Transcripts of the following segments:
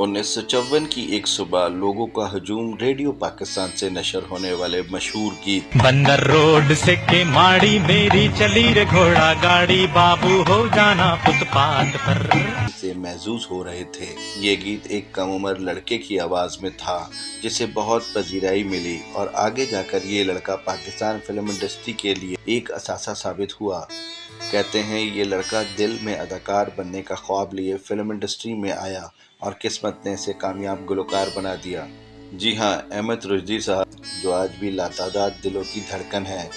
1954 की एक सुबह लोगों का हजूम रेडियो पाकिस्तान से नशर होने वाले मशहूर गीत बंदर रोड से के माड़ी मेरी चली रे घोड़ा गाड़ी बाबू हो जाना फुटपाथ पर से महसूस हो रहे थे। ये गीत एक कम उम्र लड़के की आवाज में था जिसे बहुत पजीराई मिली और आगे जाकर ये लड़का पाकिस्तान फिल्म इंडस्ट्री के लिए एक असासा साबित हुआ। कहते हैं ये लड़का दिल में अदाकार बनने का ख्वाब लिए फिल्म इंडस्ट्री में आया और किस्मत ने इसे कामयाब गुलकार बना दिया। जी हाँ, अहमद रुश्दी साहब जो आज भी लातादाद दिलों की धड़कन है।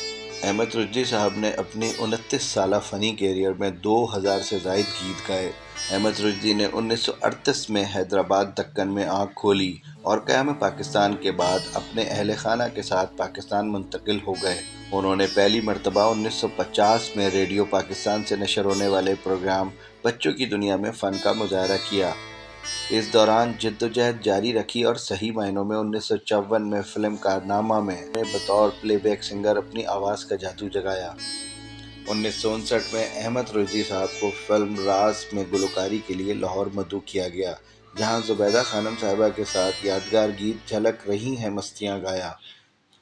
अहमद रुश्दी साहब ने अपनी 29 साला फ़नी कैरियर में 2000 से ज़ायद गीत गाए। अहमद रुश्दी ने 1938 में हैदराबाद दक्कन में आँख खोली और क़याम पाकिस्तान के बाद अपने अहले खाना के साथ पाकिस्तान मुंतकिल हो गए। उन्होंने पहली मरतबा 1950 में रेडियो पाकिस्तान से नशर होने वाले प्रोग्राम बच्चों की दुनिया में फ़न का मुजाहरा किया। इस दौरान जद्दोजहद जारी रखी और सही मायनों में 1954 में फिल्म कारनामा में बतौर प्लेबैक सिंगर अपनी आवाज़ का जादू जगाया। 1959 में अहमद रुश्दी साहब को फिल्म राज में गुलकारी के लिए लाहौर मदऊ किया गया, जहां ज़ुबैदा खानम साहिबा के साथ यादगार गीत झलक रही हैं मस्तियां गाया।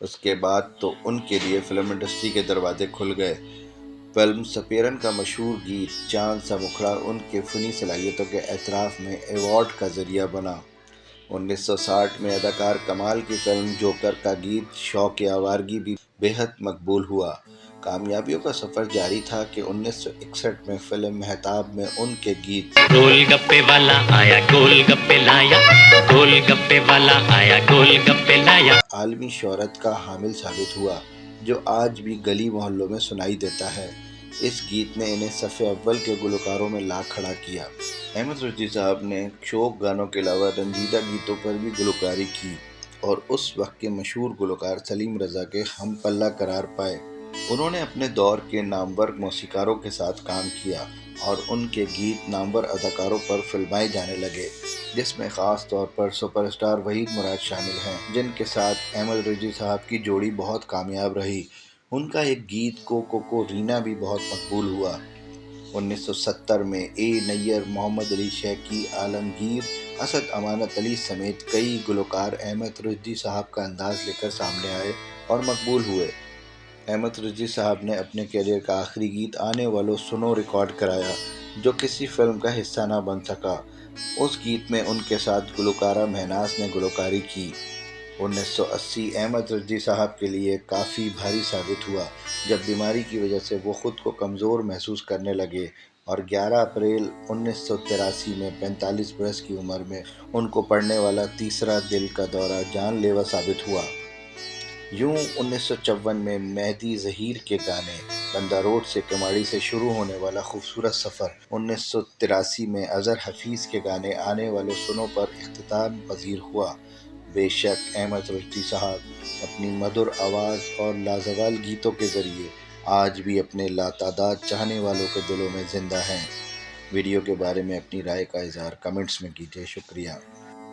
उसके बाद तो उनके लिए फिल्म इंडस्ट्री के दरवाजे खुल गए। फिल्म सपेरन का मशहूर गीत चांद सा मुखड़ा उनके फ़नी सलाहियतों के एतराफ़ में एवॉर्ड का ज़रिया बना। 1960 में अदाकार कमाल की फिल्म जोकर का गीत शौक़ आवारगी भी बेहद मकबूल हुआ। कामयाबियों का सफ़र जारी था कि 1961 में फिल्म मेहताब में उनके गीत गोलगप्पे वाला आया गोलगप्पे लाया गोलगप्पे वाला आया गोलगप्पे लाया आलमी शोहरत का हामिल साबित हुआ, जो आज भी गली मोहल्लों में सुनाई देता है। इस गीत ने इन्हें सफ़े अव्वल के गुलकारों में ला खड़ा किया। अहमद रुश्दी साहब ने शोक गानों के अलावा रंजीदा गीतों पर भी गुलकारी की और उस वक्त के मशहूर गुलकार सलीम रज़ा के हम पल्ला करार पाए। उन्होंने अपने दौर के नामवर मौसीकारों के साथ काम किया और उनके गीत नामवर अदाकारों पर फिल्माए जाने लगे, जिसमें ख़ास तौर पर सुपरस्टार वहीद मुराद शामिल हैं, जिनके साथ अहमद रुश्दी साहब की जोड़ी बहुत कामयाब रही। उनका एक गीत को रीना भी बहुत मकबूल हुआ। 1970 में ए नैयर, मोहम्मद अली शैकी, आलमगीर, असद अमानत अली समेत कई गुलकार अहमद रुश्दी साहब का अंदाज़ लेकर सामने आए और मकबूल हुए। अहमद रुश्दी साहब ने अपने कैरियर का आखिरी गीत आने वालों सुनो रिकॉर्ड कराया, जो किसी फिल्म का हिस्सा ना बन सका। उस गीत में उनके साथ गुलकारा महनाज ने गुलकारी की। 1980 अहमद रुश्दी साहब के लिए काफ़ी भारी साबित हुआ, जब बीमारी की वजह से वो ख़ुद को कमज़ोर महसूस करने लगे और 11 अप्रैल 1983 में 45 बरस की उम्र में उनको पड़ने वाला तीसरा दिल का दौरा जानलेवा साबित हुआ। यूं 1954 में मेहदी ज़हीर के गाने बंदा रोड से कमाड़ी से शुरू होने वाला खूबसूरत सफ़र, 1983 में अज़हर हफीज़ के गाने आने वालों सुनों पर इख्तिताम पजीर हुआ। बेशक अहमद रुश्दी साहब अपनी मधुर आवाज़ और लाजवाल गीतों के ज़रिए आज भी अपने लातादाद चाहने वालों के दिलों में ज़िंदा हैं। वीडियो के बारे में अपनी राय का इज़हार कमेंट्स में कीजिए। शुक्रिया।